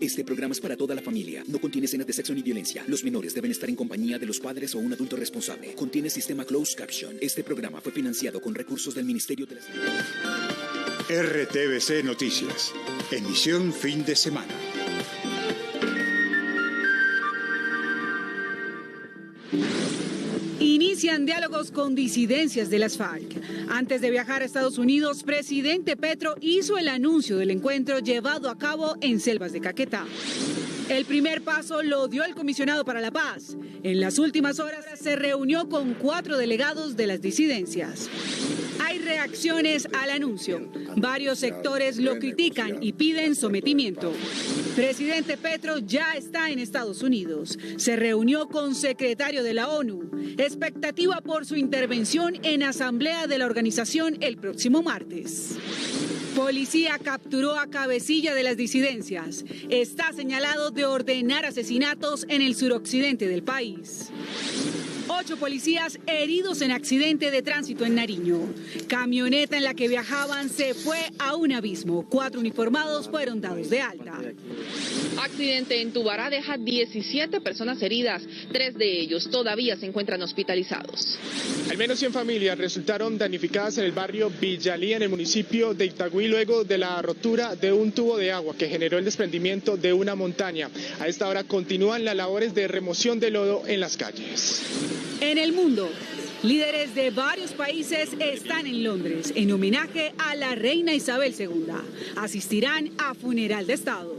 Este programa es para toda la familia. No contiene escenas de sexo ni violencia. Los menores deben estar en compañía de los padres o un adulto responsable. Contiene sistema closed caption. Este programa fue financiado con recursos del Ministerio de la Salud. RTVC Noticias. Emisión fin de semana. Inician diálogos con disidencias de las FARC. Antes de viajar a Estados Unidos, presidente Petro hizo el anuncio del encuentro llevado a cabo en Selvas de Caquetá. El primer paso lo dio el comisionado para la paz. En las últimas horas se reunió con 4 delegados de las disidencias. Hay reacciones al anuncio. Varios sectores lo critican y piden sometimiento. Presidente Petro ya está en Estados Unidos. Se reunió con secretario de la ONU. Expectativa por su intervención en asamblea de la organización el próximo martes. Policía capturó a cabecilla de las disidencias. Está señalado de ordenar asesinatos en el suroccidente del país. 8 policías heridos en accidente de tránsito en Nariño. Camioneta en la que viajaban se fue a un abismo. 4 uniformados fueron dados de alta. Accidente en Tubará deja 17 personas heridas. 3 de ellos todavía se encuentran hospitalizados. Al menos 100 familias resultaron damnificadas en el barrio Villalí, en el municipio de Itagüí, luego de la rotura de un tubo de agua que generó el desprendimiento de una montaña. A esta hora continúan las labores de remoción de lodo en las calles. En el mundo, líderes de varios países están en Londres en homenaje a la reina Isabel II. Asistirán a funeral de Estado.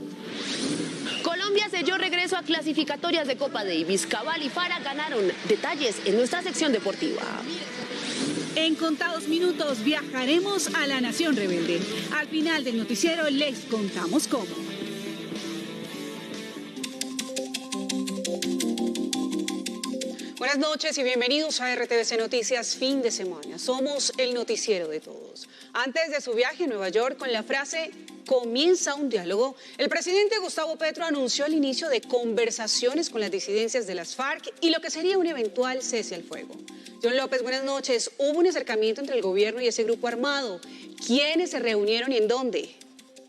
Colombia selló regreso a clasificatorias de Copa Davis. Cabal y Fara ganaron. Detalles en nuestra sección deportiva. En contados minutos viajaremos a la Nación Rebelde. Al final del noticiero les contamos cómo. Buenas noches y bienvenidos a RTVC Noticias fin de semana. Somos el noticiero de todos. Antes de su viaje a Nueva York con la frase "comienza un diálogo", el presidente Gustavo Petro anunció el inicio de conversaciones con las disidencias de las FARC y lo que sería un eventual cese al fuego. John López, buenas noches. Hubo un acercamiento entre el gobierno y ese grupo armado. ¿Quiénes se reunieron y en dónde?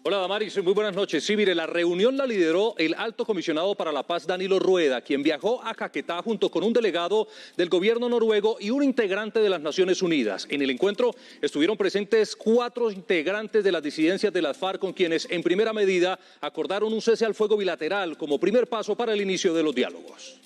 Hola Damaris, muy buenas noches. Sí, mire, la reunión la lideró el alto comisionado para la paz Danilo Rueda, quien viajó a Caquetá junto con un delegado del gobierno noruego y un integrante de las Naciones Unidas. En el encuentro estuvieron presentes 4 integrantes de las disidencias de las FARC, con quienes en primera medida acordaron un cese al fuego bilateral como primer paso para el inicio de los diálogos.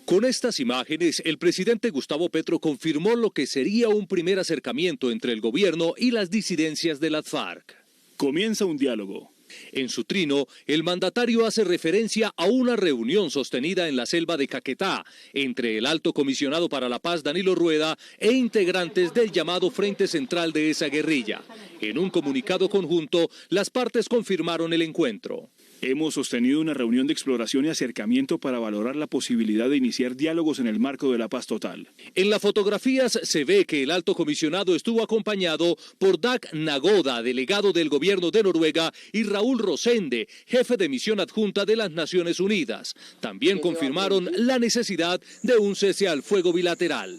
Con estas imágenes, el presidente Gustavo Petro confirmó lo que sería un primer acercamiento entre el gobierno y las disidencias de las FARC. Comienza un diálogo. En su trino, el mandatario hace referencia a una reunión sostenida en la selva de Caquetá entre el alto comisionado para la paz Danilo Rueda e integrantes del llamado Frente Central de esa guerrilla. En un comunicado conjunto, las partes confirmaron el encuentro. Hemos sostenido una reunión de exploración y acercamiento para valorar la posibilidad de iniciar diálogos en el marco de la paz total. En las fotografías se ve que el alto comisionado estuvo acompañado por Dag Nagoda, delegado del gobierno de Noruega, y Raúl Rosende, jefe de misión adjunta de las Naciones Unidas. También confirmaron la necesidad de un cese al fuego bilateral.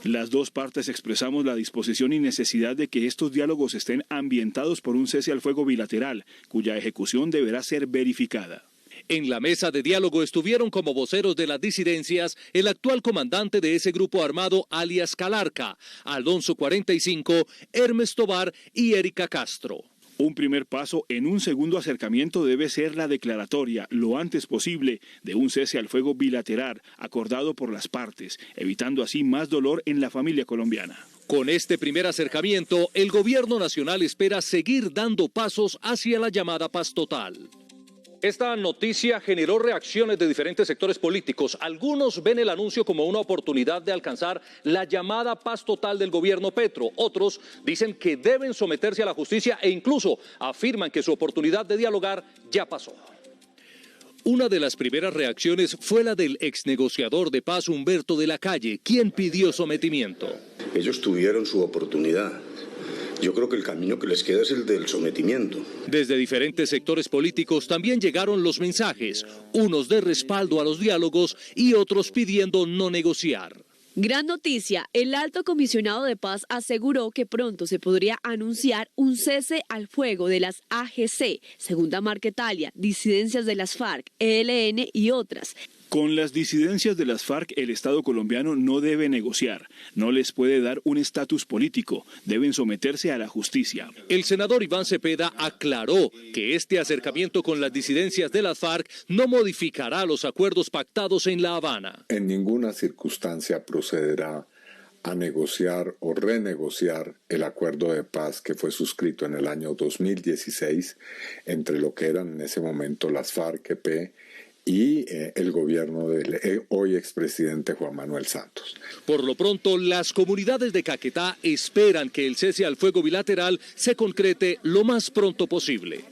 Las 2 partes expresamos la disposición y necesidad de que estos diálogos estén ambientados por un cese al fuego bilateral, cuya ejecución deberá ser verificada. En la mesa de diálogo estuvieron como voceros de las disidencias el actual comandante de ese grupo armado, alias Calarca, Alonso 45, Hermes Tobar y Erika Castro. Un primer paso en un segundo acercamiento debe ser la declaratoria, lo antes posible, de un cese al fuego bilateral acordado por las partes, evitando así más dolor en la familia colombiana. Con este primer acercamiento, el gobierno nacional espera seguir dando pasos hacia la llamada paz total. Esta noticia generó reacciones de diferentes sectores políticos. Algunos ven el anuncio como una oportunidad de alcanzar la llamada paz total del gobierno Petro. Otros dicen que deben someterse a la justicia e incluso afirman que su oportunidad de dialogar ya pasó. Una de las primeras reacciones fue la del exnegociador de paz Humberto de la Calle, quien pidió sometimiento. Ellos tuvieron su oportunidad. Yo creo que el camino que les queda es el del sometimiento. Desde diferentes sectores políticos también llegaron los mensajes, unos de respaldo a los diálogos y otros pidiendo no negociar. Gran noticia, el alto comisionado de paz aseguró que pronto se podría anunciar un cese al fuego de las AGC, Segunda Marquetalia, disidencias de las FARC, ELN y otras. Con las disidencias de las FARC, el Estado colombiano no debe negociar, no les puede dar un estatus político, deben someterse a la justicia. El senador Iván Cepeda aclaró que este acercamiento con las disidencias de las FARC no modificará los acuerdos pactados en La Habana. En ninguna circunstancia procederá a negociar o renegociar el acuerdo de paz que fue suscrito en el año 2016 entre lo que eran en ese momento las FARC-EP y el gobierno del hoy expresidente Juan Manuel Santos. Por lo pronto, las comunidades de Caquetá esperan que el cese al fuego bilateral se concrete lo más pronto posible.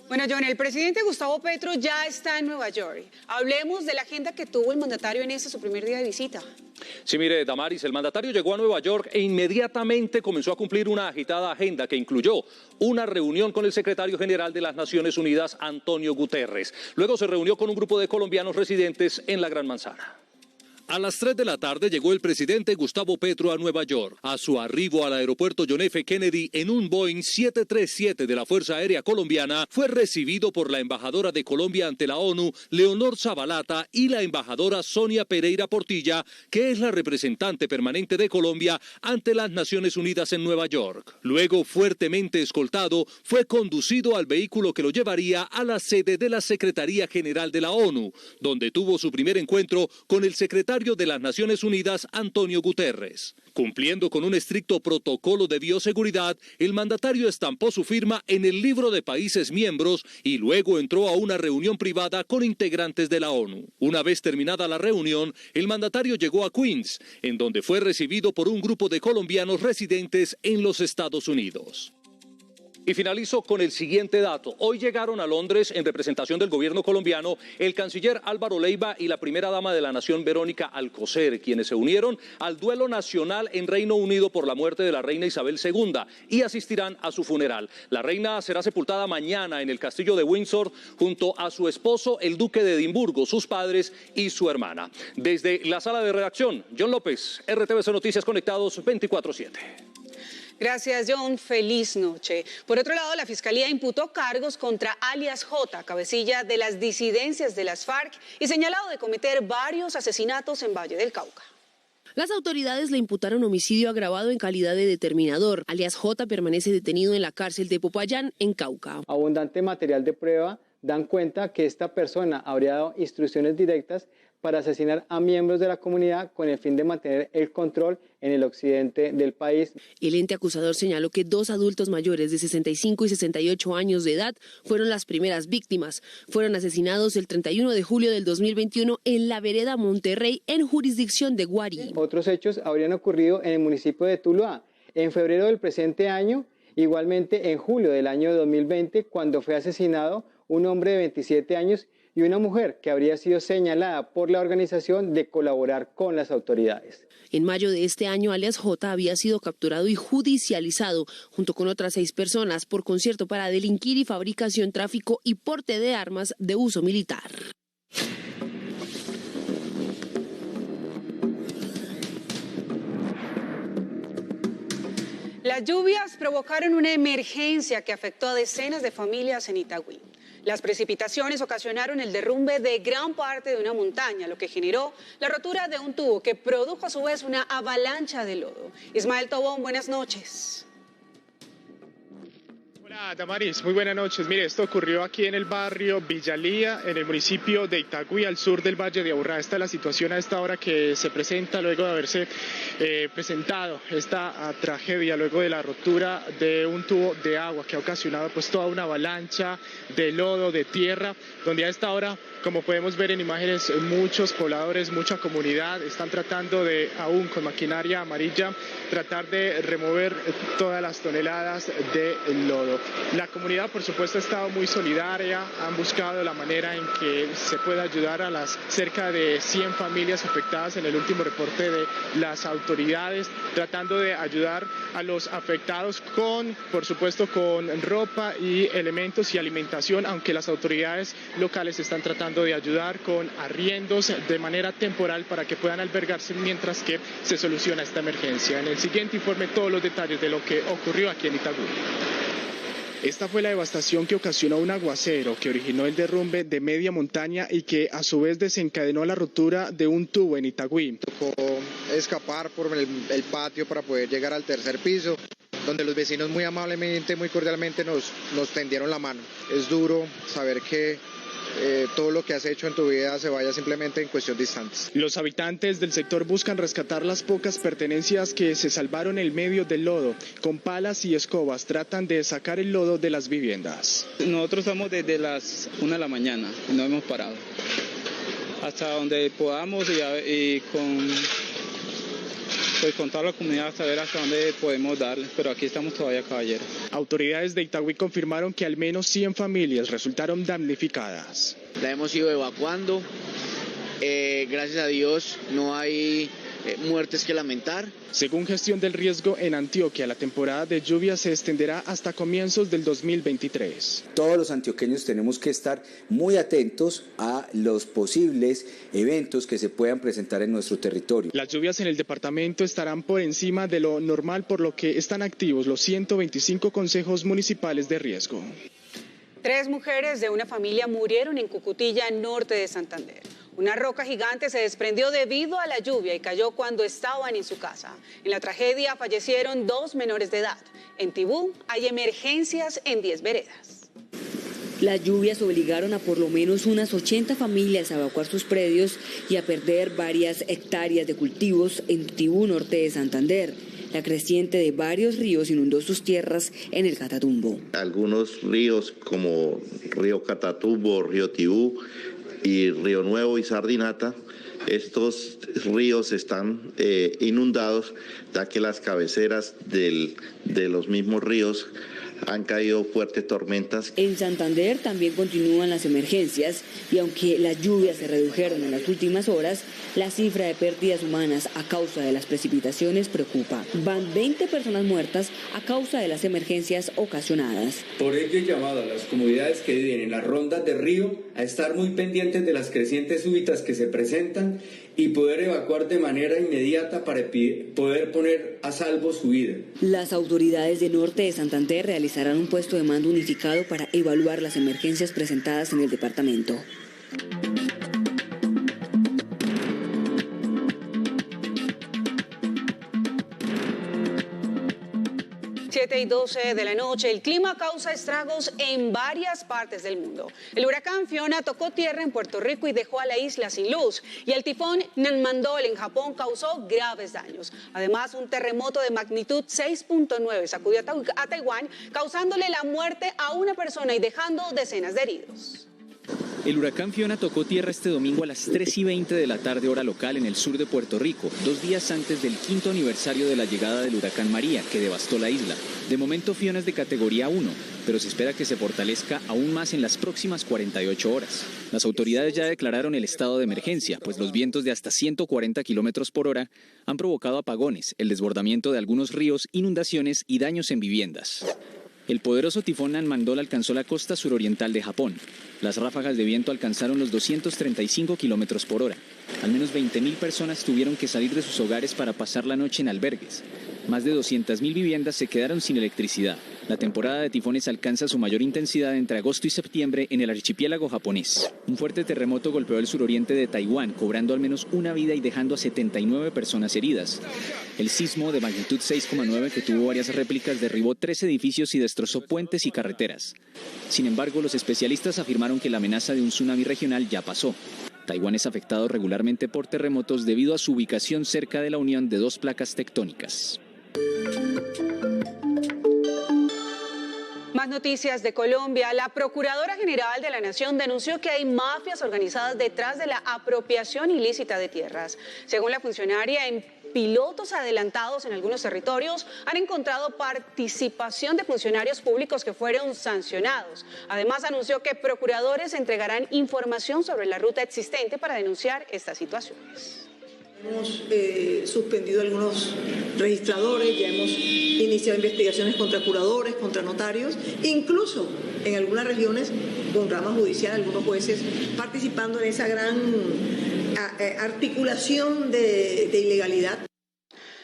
Bueno, John, el presidente Gustavo Petro ya está en Nueva York. Hablemos de la agenda que tuvo el mandatario en su primer día de visita. Sí, mire, Damaris, el mandatario llegó a Nueva York e inmediatamente comenzó a cumplir una agitada agenda que incluyó una reunión con el secretario general de las Naciones Unidas, Antonio Guterres. Luego se reunió con un grupo de colombianos residentes en la Gran Manzana. A las 3 de la tarde llegó el presidente Gustavo Petro a Nueva York. A su arribo al aeropuerto John F. Kennedy en un Boeing 737 de la Fuerza Aérea Colombiana, fue recibido por la embajadora de Colombia ante la ONU, Leonor Zabalata, y la embajadora Sonia Pereira Portilla, que es la representante permanente de Colombia ante las Naciones Unidas en Nueva York. Luego, fuertemente escoltado, fue conducido al vehículo que lo llevaría a la sede de la Secretaría General de la ONU, donde tuvo su primer encuentro con el secretario de las Naciones Unidas, Antonio Guterres. Cumpliendo con un estricto protocolo de bioseguridad, el mandatario estampó su firma en el libro de países miembros y luego entró a una reunión privada con integrantes de la ONU. Una vez terminada la reunión, el mandatario llegó a Queens, en donde fue recibido por un grupo de colombianos residentes en los Estados Unidos. Y finalizo con el siguiente dato. Hoy llegaron a Londres en representación del gobierno colombiano el canciller Álvaro Leiva y la primera dama de la nación Verónica Alcocer, quienes se unieron al duelo nacional en Reino Unido por la muerte de la reina Isabel II y asistirán a su funeral. La reina será sepultada mañana en el castillo de Windsor junto a su esposo, el duque de Edimburgo, sus padres y su hermana. Desde la sala de redacción, John López, RTVC Noticias Conectados 24/7. Gracias, John. Feliz noche. Por otro lado, la Fiscalía imputó cargos contra alias J, cabecilla de las disidencias de las FARC y señalado de cometer varios asesinatos en Valle del Cauca. Las autoridades le imputaron homicidio agravado en calidad de determinador. Alias J permanece detenido en la cárcel de Popayán, en Cauca. Abundante material de prueba dan cuenta que esta persona habría dado instrucciones directas para asesinar a miembros de la comunidad con el fin de mantener el control en el occidente del país. El ente acusador señaló que 2 adultos mayores de 65 y 68 años de edad fueron las primeras víctimas. Fueron asesinados el 31 de julio del 2021 en la vereda Monterrey, en jurisdicción de Guarí. Otros hechos habrían ocurrido en el municipio de Tuluá, en febrero del presente año, igualmente en julio del año 2020, cuando fue asesinado un hombre de 27 años y una mujer que habría sido señalada por la organización de colaborar con las autoridades. En mayo de este año, alias J había sido capturado y judicializado junto con otras 6 personas por concierto para delinquir y fabricación, tráfico y porte de armas de uso militar. Las lluvias provocaron una emergencia que afectó a decenas de familias en Itagüí. Las precipitaciones ocasionaron el derrumbe de gran parte de una montaña, lo que generó la rotura de un tubo que produjo a su vez una avalancha de lodo. Ismael Tobón, buenas noches. Hola Damaris, muy buenas noches. Mire, esto ocurrió aquí en el barrio Villalía, en el municipio de Itagüí, al sur del Valle de Aburrá. Esta es la situación a esta hora que se presenta luego de haberse presentado esta tragedia, luego de la rotura de un tubo de agua que ha ocasionado pues toda una avalancha de lodo, de tierra, donde a esta hora, como podemos ver en imágenes, muchos pobladores, mucha comunidad están tratando de, aún con maquinaria amarilla, tratar de remover todas las toneladas de lodo. La comunidad, por supuesto, ha estado muy solidaria, han buscado la manera en que se pueda ayudar a las cerca de 100 familias afectadas en el último reporte de las autoridades, tratando de ayudar a los afectados por supuesto, con ropa y elementos y alimentación, aunque las autoridades locales están tratando de ayudar con arriendos de manera temporal para que puedan albergarse mientras que se soluciona esta emergencia. En el siguiente informe, todos los detalles de lo que ocurrió aquí en Itagüí. Esta fue la devastación que ocasionó un aguacero que originó el derrumbe de media montaña y que a su vez desencadenó la rotura de un tubo en Itagüí. Tocó escapar por el patio para poder llegar al tercer piso, donde los vecinos muy amablemente, muy cordialmente nos tendieron la mano. Es duro saber que todo lo que has hecho en tu vida se vaya simplemente en cuestión de instantes. Los habitantes del sector buscan rescatar las pocas pertenencias que se salvaron en medio del lodo. Con palas y escobas tratan de sacar el lodo de las viviendas. Nosotros estamos desde las 1 de la mañana, no hemos parado. Hasta donde podamos y con toda la comunidad saber hasta dónde podemos darle, pero aquí estamos todavía, caballeros. Autoridades de Itagüí confirmaron que al menos 100 familias resultaron damnificadas. La hemos ido evacuando, gracias a Dios no hay muertes que lamentar. Según gestión del riesgo en Antioquia, la temporada de lluvia se extenderá hasta comienzos del 2023. Todos los antioqueños tenemos que estar muy atentos a los posibles eventos que se puedan presentar en nuestro territorio. Las lluvias en el departamento estarán por encima de lo normal, por lo que están activos los 125 consejos municipales de riesgo. 3 mujeres de una familia murieron en Cucutilla, norte de Santander. Una roca gigante se desprendió debido a la lluvia y cayó cuando estaban en su casa. En la tragedia fallecieron 2 menores de edad. En Tibú hay emergencias en 10 veredas. Las lluvias obligaron a por lo menos unas 80 familias a evacuar sus predios y a perder varias hectáreas de cultivos en Tibú, norte de Santander. La creciente de varios ríos inundó sus tierras en el Catatumbo. Algunos ríos como Río Catatumbo, Río Tibú y Río Nuevo y Sardinata, estos ríos están inundados, ya que las cabeceras de los mismos ríos han caído fuertes tormentas. En Santander también continúan las emergencias y aunque las lluvias se redujeron en las últimas horas, la cifra de pérdidas humanas a causa de las precipitaciones preocupa. Van 20 personas muertas a causa de las emergencias ocasionadas. Por ello he llamado a las comunidades que viven en las rondas de río a estar muy pendientes de las crecientes súbitas que se presentan y poder evacuar de manera inmediata para poder poner a salvo su vida. Las autoridades de norte de Santander realizarán un puesto de mando unificado para evaluar las emergencias presentadas en el departamento. 7:12 de la noche, el clima causa estragos en varias partes del mundo. El huracán Fiona tocó tierra en Puerto Rico y dejó a la isla sin luz. Y el tifón Nanmadol en Japón causó graves daños. Además, un terremoto de magnitud 6.9 sacudió a Taiwán, causándole la muerte a una persona y dejando decenas de heridos. El huracán Fiona tocó tierra este domingo a las 3:20 de la tarde hora local en el sur de Puerto Rico, 2 días antes del 5º aniversario de la llegada del huracán María, que devastó la isla. De momento Fiona es de categoría 1, pero se espera que se fortalezca aún más en las próximas 48 horas. Las autoridades ya declararon el estado de emergencia, pues los vientos de hasta 140 kilómetros por hora han provocado apagones, el desbordamiento de algunos ríos, inundaciones y daños en viviendas. El poderoso tifón Nanmadol alcanzó la costa suroriental de Japón. Las ráfagas de viento alcanzaron los 235 kilómetros por hora. Al menos 20.000 personas tuvieron que salir de sus hogares para pasar la noche en albergues. Más de 200.000 viviendas se quedaron sin electricidad. La temporada de tifones alcanza su mayor intensidad entre agosto y septiembre en el archipiélago japonés. Un fuerte terremoto golpeó el suroriente de Taiwán, cobrando al menos una vida y dejando a 79 personas heridas. El sismo de magnitud 6,9 que tuvo varias réplicas derribó 3 edificios y destrozó puentes y carreteras. Sin embargo, los especialistas afirmaron que la amenaza de un tsunami regional ya pasó. Taiwán es afectado regularmente por terremotos debido a su ubicación cerca de la unión de 2 placas tectónicas. Más noticias de Colombia. La Procuradora General de la Nación denunció que hay mafias organizadas detrás de la apropiación ilícita de tierras. Según la funcionaria, en pilotos adelantados en algunos territorios han encontrado participación de funcionarios públicos que fueron sancionados. Además, anunció que procuradores entregarán información sobre la ruta existente para denunciar estas situaciones. Hemos suspendido algunos registradores, ya hemos iniciado investigaciones contra curadores, contra notarios, incluso en algunas regiones con rama judicial, algunos jueces participando en esa gran articulación de ilegalidad.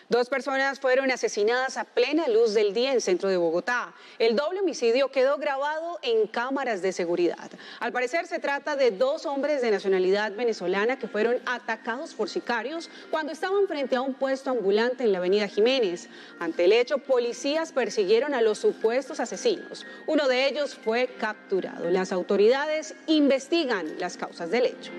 2 personas fueron asesinadas a plena luz del día en centro de Bogotá. El doble homicidio quedó grabado en cámaras de seguridad. Al parecer se trata de 2 hombres de nacionalidad venezolana que fueron atacados por sicarios cuando estaban frente a un puesto ambulante en la avenida Jiménez. Ante el hecho, policías persiguieron a los supuestos asesinos. Uno de ellos fue capturado. Las autoridades investigan las causas del hecho.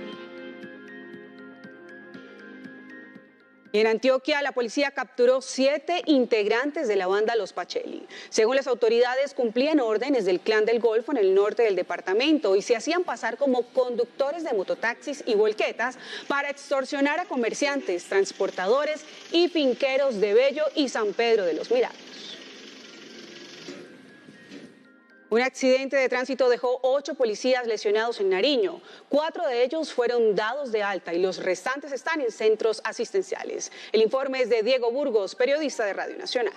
En Antioquia, la policía capturó 7 integrantes de la banda Los Pacheli. Según las autoridades, cumplían órdenes del Clan del Golfo en el norte del departamento y se hacían pasar como conductores de mototaxis y volquetas para extorsionar a comerciantes, transportadores y finqueros de Bello y San Pedro de los Milagros. Un accidente de tránsito dejó 8 policías lesionados en Nariño. 4 de ellos fueron dados de alta y los restantes están en centros asistenciales. El informe es de Diego Burgos, periodista de Radio Nacional.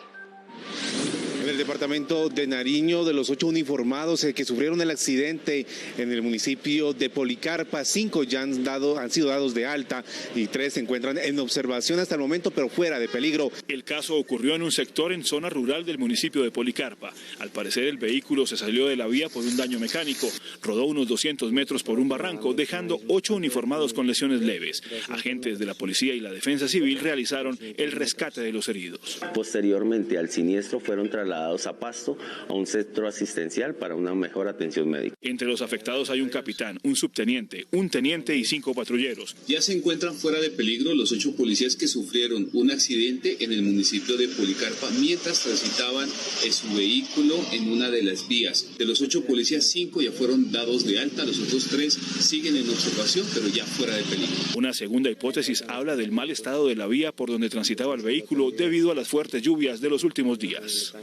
En el departamento de Nariño, de los 8 uniformados que sufrieron el accidente en el municipio de Policarpa, 5 ya han sido dados de alta y 3 se encuentran en observación hasta el momento, pero fuera de peligro. El caso ocurrió en un sector en zona rural del municipio de Policarpa. Al parecer, el vehículo se salió de la vía por un daño mecánico. Rodó unos 200 metros por un barranco, dejando 8 uniformados con lesiones leves. Agentes de la policía y la defensa civil realizaron el rescate de los heridos. Posteriormente al siniestro fueron trasladados a Pasto, a un centro asistencial para una mejor atención médica. Entre los afectados hay un capitán, un subteniente, un teniente y 5 patrulleros. Ya se encuentran fuera de peligro los 8 policías que sufrieron un accidente en el municipio de Policarpa mientras transitaban en su vehículo en una de las vías. De los 8 policías, 5 ya fueron dados de alta, los otros 3 siguen en observación, pero ya fuera de peligro. Una segunda hipótesis habla del mal estado de la vía por donde transitaba el vehículo debido a las fuertes lluvias de los últimos días.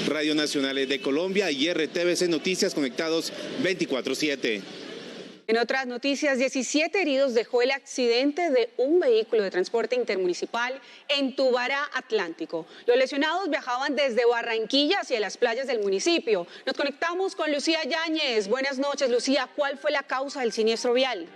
Radio Nacional de Colombia y RTBC Noticias, conectados 24/7. En otras noticias, 17 heridos dejó el accidente de un vehículo de transporte intermunicipal en Tubará Atlántico. Los lesionados viajaban desde Barranquilla hacia las playas del municipio. Nos conectamos con Lucía Yáñez. Buenas noches, Lucía. ¿Cuál fue la causa del siniestro vial?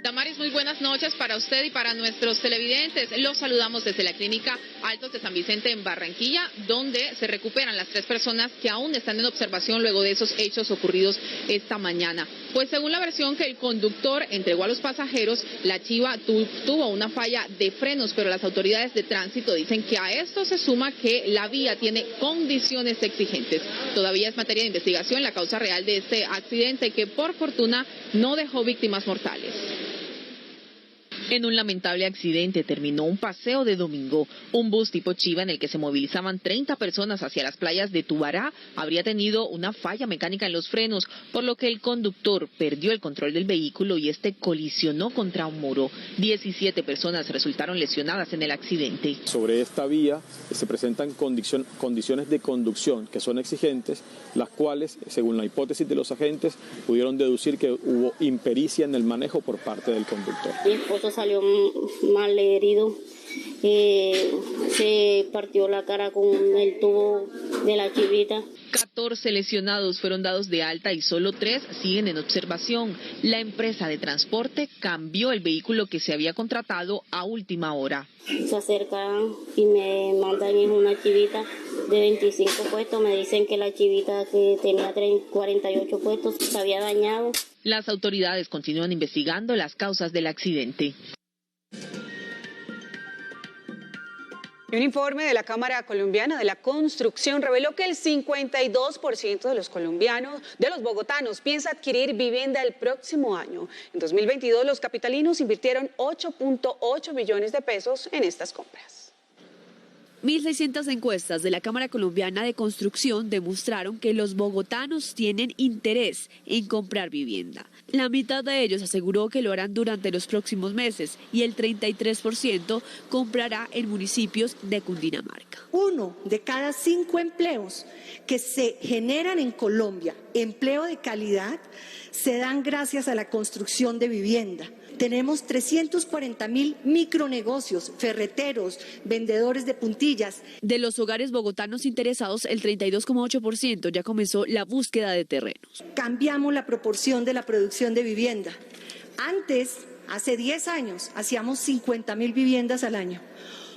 Damaris, muy buenas noches para usted y para nuestros televidentes. Los saludamos desde la Clínica Altos de San Vicente en Barranquilla, donde se recuperan las 3 personas que aún están en observación luego de esos hechos ocurridos esta mañana. Pues según la versión que el conductor entregó a los pasajeros, la chiva tuvo una falla de frenos, pero las autoridades de tránsito dicen que a esto se suma que la vía tiene condiciones exigentes. Todavía es materia de investigación la causa real de este accidente que por fortuna no dejó víctimas mortales. En un lamentable accidente terminó un paseo de domingo. Un bus tipo chiva en el que se movilizaban 30 personas hacia las playas de Tubará habría tenido una falla mecánica en los frenos, por lo que el conductor perdió el control del vehículo y este colisionó contra un muro. 17 personas resultaron lesionadas en el accidente. Sobre esta vía se presentan condiciones de conducción que son exigentes, las cuales, según la hipótesis de los agentes, pudieron deducir que hubo impericia en el manejo por parte del conductor. Mi esposo salió mal herido, se partió la cara con el tubo de la chivita. 14 lesionados fueron dados de alta y solo 3 siguen en observación. La empresa de transporte cambió el vehículo que se había contratado a última hora. Se acercan y me mandan en una chivita de 25 puestos. Me dicen que la chivita que tenía 48 puestos se había dañado. Las autoridades continúan investigando las causas del accidente. Y un informe de la Cámara Colombiana de la Construcción reveló que el 52% de los bogotanos piensa adquirir vivienda el próximo año. En 2022 los capitalinos invirtieron 8.8 billones de pesos en estas compras. 1.600 encuestas de la Cámara Colombiana de Construcción demostraron que los bogotanos tienen interés en comprar vivienda. La mitad de ellos aseguró que lo harán durante los próximos meses y el 33% comprará en municipios de Cundinamarca. 1 de cada 5 empleos que se generan en Colombia, empleo de calidad, se dan gracias a la construcción de vivienda. Tenemos 340.000 micronegocios, ferreteros, vendedores de puntillas. De los hogares bogotanos interesados, el 32,8% ya comenzó la búsqueda de terrenos. Cambiamos la proporción de la producción de vivienda. Antes, hace 10 años, hacíamos 50.000 viviendas al año.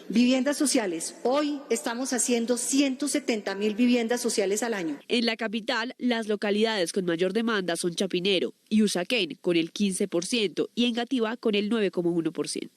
Viviendas sociales. Hoy estamos haciendo 170.000 viviendas sociales al año. En la capital, las localidades con mayor demanda son Chapinero y Usaquén con el 15% y Engativá con el 9,1%.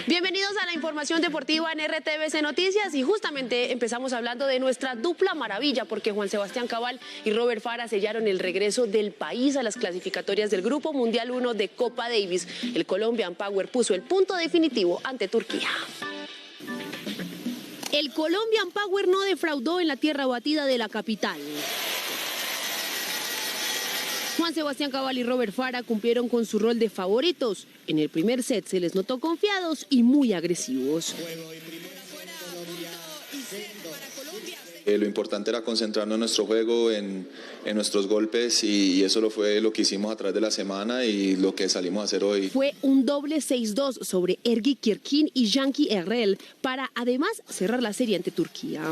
Bienvenidos a la información deportiva en RTVC Noticias y justamente empezamos hablando de nuestra dupla maravilla porque Juan Sebastián Cabal y Robert Fara sellaron el regreso del país a las clasificatorias del Grupo Mundial 1 de Copa Davis. El Colombian Power puso el punto definitivo ante Turquía. El Colombian Power no defraudó en la tierra batida de la capital. Juan Sebastián Cabal y Robert Fara cumplieron con su rol de favoritos. En el primer set se les notó confiados y muy agresivos. Lo importante era concentrarnos en nuestro juego, en nuestros golpes y eso fue lo que hicimos a través de la semana y lo que salimos a hacer hoy. Fue un doble 6-2 sobre Ergi Kirkin y Yanki Errel para además cerrar la serie ante Turquía.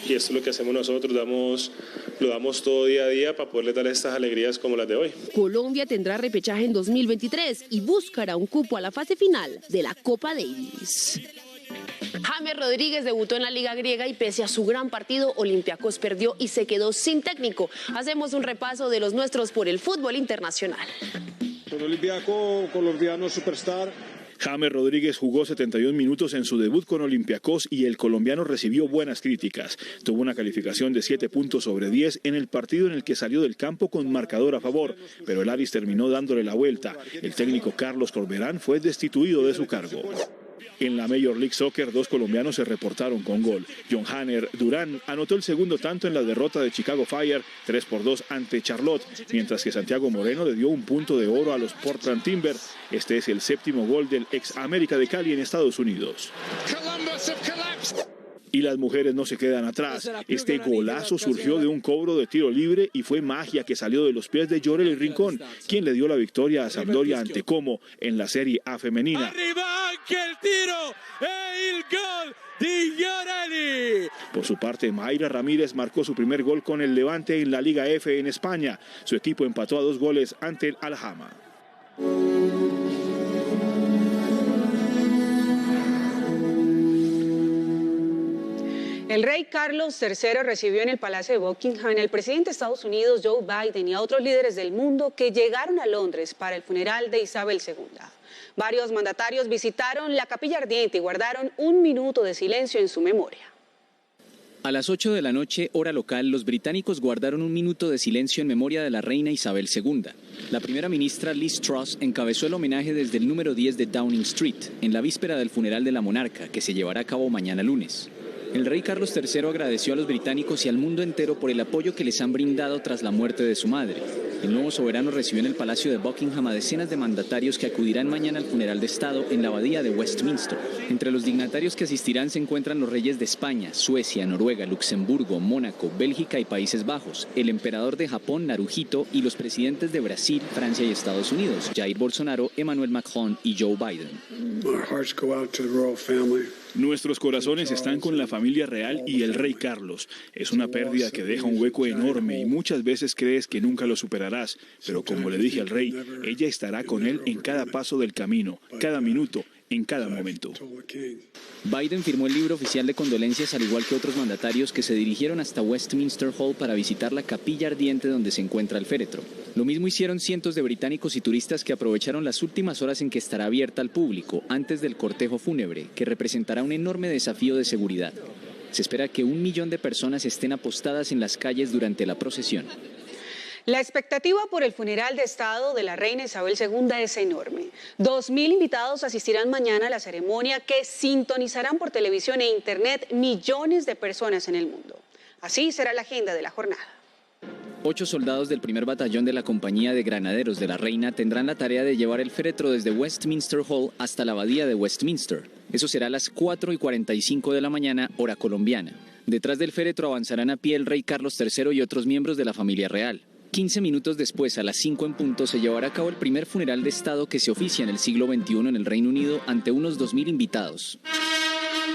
Y esto es lo que hacemos nosotros, lo damos todo día a día para poderles dar estas alegrías como las de hoy. Colombia tendrá repechaje en 2023 y buscará un cupo a la fase final de la Copa Davis. James Rodríguez debutó en la Liga Griega y pese a su gran partido, Olympiacos perdió y se quedó sin técnico. Hacemos un repaso de los nuestros por el fútbol internacional. El Olympiacos colombiano superstar. James Rodríguez jugó 71 minutos en su debut con Olympiacos y el colombiano recibió buenas críticas. Tuvo una calificación de 7 puntos sobre 10 en el partido en el que salió del campo con marcador a favor, pero el Aris terminó dándole la vuelta. El técnico Carlos Corberán fue destituido de su cargo. En la Major League Soccer, 2 colombianos se reportaron con gol. John Hanner Durán anotó el segundo tanto en la derrota de Chicago Fire, 3-2 ante Charlotte, mientras que Santiago Moreno le dio un punto de oro a los Portland Timber. Este es el 7º gol del ex América de Cali en Estados Unidos. Y las mujeres no se quedan atrás. Este golazo surgió de un cobro de tiro libre y fue magia que salió de los pies de Yoreli Rincón, quien le dio la victoria a Sampdoria ante Como en la Serie A femenina. ¡Arriba anche el tiro! ¡E il gol di Yoreli! Por su parte, Mayra Ramírez marcó su primer gol con el Levante en la Liga F en España. Su equipo empató a 2 goles ante el Alhama. El rey Carlos III recibió en el Palacio de Buckingham al presidente de Estados Unidos, Joe Biden, y a otros líderes del mundo que llegaron a Londres para el funeral de Isabel II. Varios mandatarios visitaron la Capilla Ardiente y guardaron un minuto de silencio en su memoria. A las 8 de la noche, hora local, los británicos guardaron un minuto de silencio en memoria de la reina Isabel II. La primera ministra Liz Truss encabezó el homenaje desde el número 10 de Downing Street, en la víspera del funeral de la monarca, que se llevará a cabo mañana lunes. El rey Carlos III agradeció a los británicos y al mundo entero por el apoyo que les han brindado tras la muerte de su madre. El nuevo soberano recibió en el Palacio de Buckingham a decenas de mandatarios que acudirán mañana al funeral de Estado en la abadía de Westminster. Entre los dignatarios que asistirán se encuentran los reyes de España, Suecia, Noruega, Luxemburgo, Mónaco, Bélgica y Países Bajos, el emperador de Japón, Naruhito, y los presidentes de Brasil, Francia y Estados Unidos, Jair Bolsonaro, Emmanuel Macron y Joe Biden. Nuestros corazones están con la familia real y el rey Carlos. Es una pérdida que deja un hueco enorme y muchas veces crees que nunca lo superarás. Pero como le dije al rey, ella estará con él en cada paso del camino, cada minuto, en cada momento. Biden firmó el libro oficial de condolencias al igual que otros mandatarios que se dirigieron hasta Westminster Hall para visitar la capilla ardiente donde se encuentra el féretro. Lo mismo hicieron cientos de británicos y turistas que aprovecharon las últimas horas en que estará abierta al público antes del cortejo fúnebre, que representará un enorme desafío de seguridad. Se espera que 1 millón de personas estén apostadas en las calles durante la procesión. La expectativa por el funeral de Estado de la reina Isabel II es enorme. 2.000 invitados asistirán mañana a la ceremonia que sintonizarán por televisión e internet millones de personas en el mundo. Así será la agenda de la jornada. 8 soldados del primer batallón de la Compañía de Granaderos de la Reina tendrán la tarea de llevar el féretro desde Westminster Hall hasta la Abadía de Westminster. Eso será a las 4:45 de la mañana, hora colombiana. Detrás del féretro avanzarán a pie el rey Carlos III y otros miembros de la familia real. 15 minutos después, a las 5 en punto, se llevará a cabo el primer funeral de Estado que se oficia en el siglo XXI en el Reino Unido ante unos 2.000 invitados.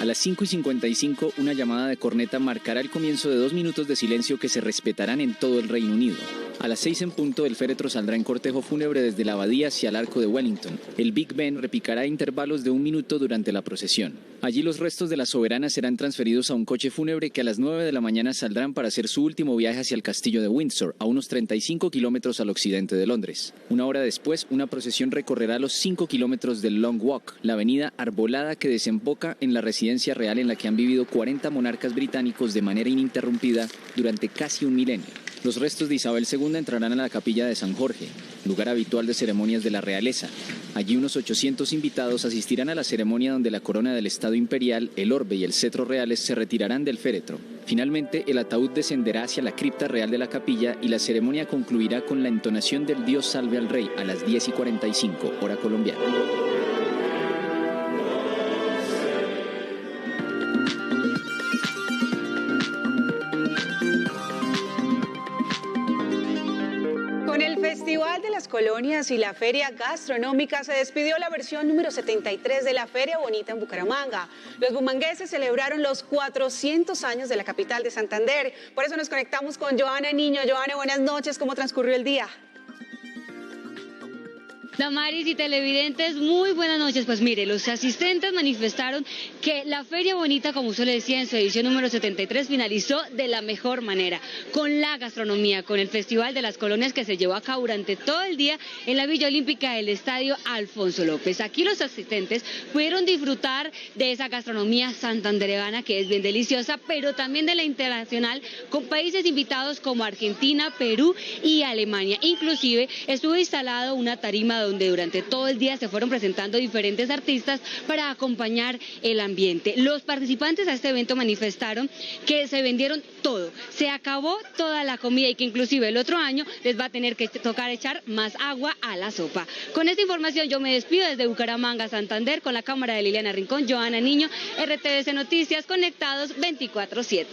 A las 5:55, una llamada de corneta marcará el comienzo de 2 minutos de silencio que se respetarán en todo el Reino Unido. A las 6 en punto, el féretro saldrá en cortejo fúnebre desde la abadía hacia el Arco de Wellington. El Big Ben repicará a intervalos de 1 minuto durante la procesión. Allí los restos de la soberana serán transferidos a un coche fúnebre que a las 9 de la mañana saldrán para hacer su último viaje hacia el castillo de Windsor, a unos 35 kilómetros al occidente de Londres. Una hora después, una procesión recorrerá los 5 kilómetros del Long Walk, la avenida arbolada que desemboca en la residencia real en la que han vivido 40 monarcas británicos de manera ininterrumpida durante casi un milenio. Los restos de Isabel II entrarán a la capilla de San Jorge, lugar habitual de ceremonias de la realeza. Allí unos 800 invitados asistirán a la ceremonia donde la corona del Estado Imperial, el orbe y el cetro reales se retirarán del féretro. Finalmente, el ataúd descenderá hacia la cripta real de la capilla y la ceremonia concluirá con la entonación del Dios salve al rey a las 10:45, hora colombiana. Festival de las Colonias y la Feria Gastronómica se despidió la versión número 73 de la Feria Bonita en Bucaramanga. Los bumangueses celebraron los 400 años de la capital de Santander. Por eso nos conectamos con Joana Niño. Joana, buenas noches. ¿Cómo transcurrió el día? Damaris y televidentes, muy buenas noches. Pues mire, los asistentes manifestaron que la Feria Bonita, como usted le decía, en su edición número 73, finalizó de la mejor manera, con la gastronomía, con el Festival de las Colonias que se llevó a cabo durante todo el día en la Villa Olímpica del Estadio Alfonso López. Aquí los asistentes pudieron disfrutar de esa gastronomía santandereana que es bien deliciosa, pero también de la internacional, con países invitados como Argentina, Perú y Alemania. Inclusive estuvo instalado una tarima donde durante todo el día se fueron presentando diferentes artistas para acompañar el ambiente. Los participantes a este evento manifestaron que se vendieron todo, se acabó toda la comida y que inclusive el otro año les va a tener que tocar echar más agua a la sopa. Con esta información yo me despido desde Bucaramanga, Santander, con la cámara de Liliana Rincón, Joana Niño, RTVC Noticias, conectados 24/7.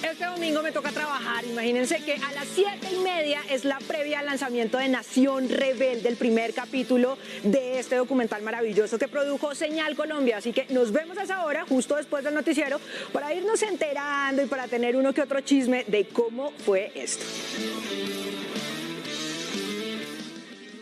Este domingo me toca trabajar. Imagínense que a las 7:30 es la previa al lanzamiento de Nación Rebelde, el primer capítulo de este documental maravilloso que produjo Señal Colombia. Así que nos vemos a esa hora, justo después del noticiero, para irnos enterando y para tener uno que otro chisme de cómo fue esto.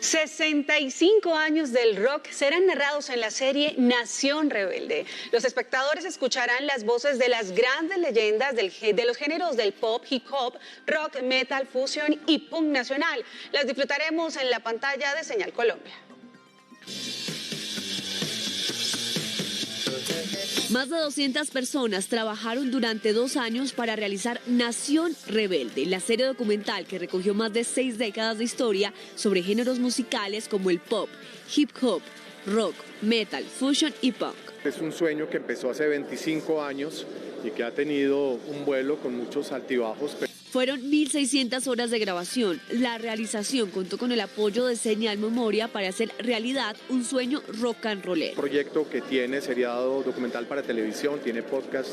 65 años del rock serán narrados en la serie Nación Rebelde. Los espectadores escucharán las voces de las grandes leyendas de los géneros del pop, hip hop, rock, metal, fusion y punk nacional. Las disfrutaremos en la pantalla de Señal Colombia. Más de 200 personas trabajaron durante 2 años para realizar Nación Rebelde, la serie documental que recogió más de 6 décadas de historia sobre géneros musicales como el pop, hip hop, rock, metal, fusion y punk. Es un sueño que empezó hace 25 años y que ha tenido un vuelo con muchos altibajos. Fueron 1.600 horas de grabación. La realización contó con el apoyo de Señal Memoria para hacer realidad un sueño rock and rollero. Un proyecto que tiene seriado documental para televisión, tiene podcast,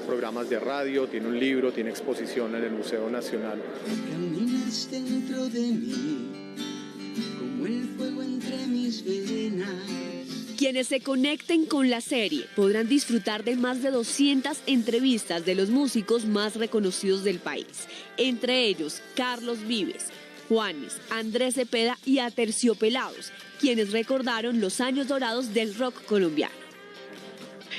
programas de radio, tiene un libro, tiene exposición en el Museo Nacional. Caminas dentro de mí, como el fuego entre mis venas. Quienes se conecten con la serie podrán disfrutar de más de 200 entrevistas de los músicos más reconocidos del país, entre ellos Carlos Vives, Juanes, Andrés Cepeda y Aterciopelados, quienes recordaron los años dorados del rock colombiano.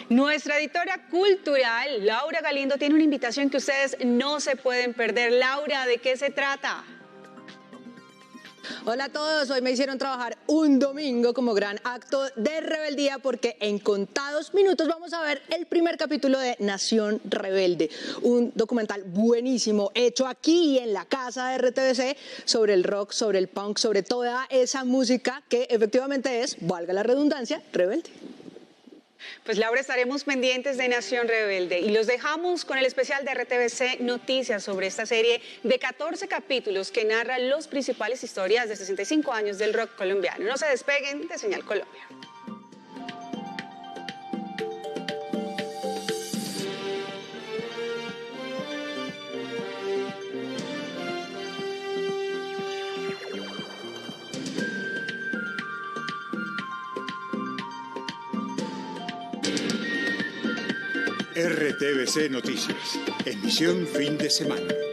Nuestra editora cultural, Laura Galindo, tiene una invitación que ustedes no se pueden perder. Laura, ¿de qué se trata? Hola a todos, hoy me hicieron trabajar un domingo como gran acto de rebeldía porque en contados minutos vamos a ver el primer capítulo de Nación Rebelde, un documental buenísimo hecho aquí en la casa de RTVC sobre el rock, sobre el punk, sobre toda esa música que efectivamente es, valga la redundancia, rebelde. Pues Laura, estaremos pendientes de Nación Rebelde y los dejamos con el especial de RTVC Noticias sobre esta serie de 14 capítulos que narra las principales historias de 65 años del rock colombiano. No se despeguen de Señal Colombia. RTVC Noticias, emisión fin de semana.